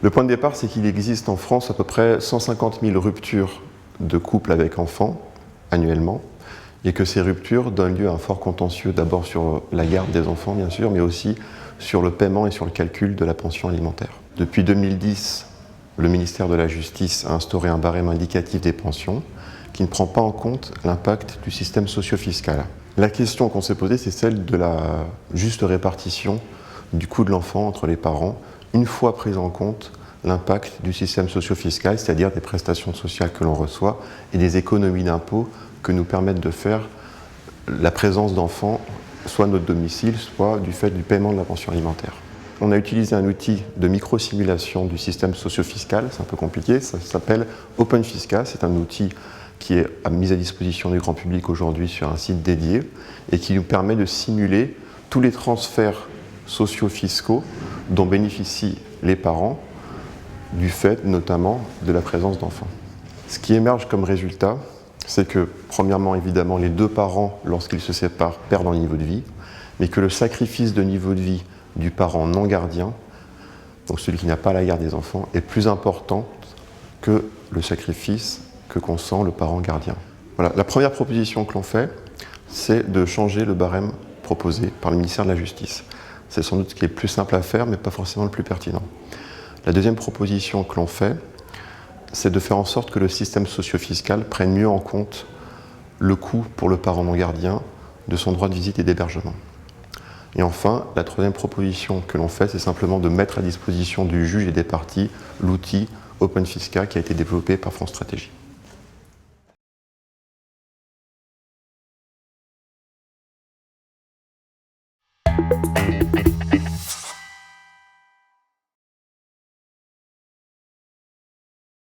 Le point de départ, c'est qu'il existe en France à peu près 150 000 ruptures de couples avec enfants annuellement, et que ces ruptures donnent lieu à un fort contentieux, d'abord sur la garde des enfants, bien sûr, mais aussi sur le paiement et sur le calcul de la pension alimentaire. Depuis 2010, le ministère de la Justice a instauré un barème indicatif des pensions qui ne prend pas en compte l'impact du système socio-fiscal. La question qu'on s'est posée, c'est celle de la juste répartition du coût de l'enfant entre les parents, une fois pris en compte l'impact du système socio-fiscal, c'est-à-dire des prestations sociales que l'on reçoit et des économies d'impôts que nous permettent de faire la présence d'enfants, soit à notre domicile, soit du fait du paiement de la pension alimentaire. On a utilisé un outil de micro-simulation du système socio-fiscal, c'est un peu compliqué, ça s'appelle OpenFisca, c'est un outil qui est mis à disposition du grand public aujourd'hui sur un site dédié et qui nous permet de simuler tous les transferts socio-fiscaux dont bénéficient les parents du fait notamment de la présence d'enfants. Ce qui émerge comme résultat, c'est que premièrement évidemment les deux parents lorsqu'ils se séparent perdent en niveau de vie, mais que le sacrifice de niveau de vie du parent non gardien, donc celui qui n'a pas la garde des enfants, est plus important que le sacrifice que consent le parent gardien. Voilà. La première proposition que l'on fait, c'est de changer le barème proposé par le ministère de la Justice. C'est sans doute ce qui est le plus simple à faire, mais pas forcément le plus pertinent. La deuxième proposition que l'on fait, c'est de faire en sorte que le système socio-fiscal prenne mieux en compte le coût pour le parent non gardien de son droit de visite et d'hébergement. Et enfin, la troisième proposition que l'on fait, c'est simplement de mettre à disposition du juge et des parties l'outil OpenFisca qui a été développé par France Stratégie.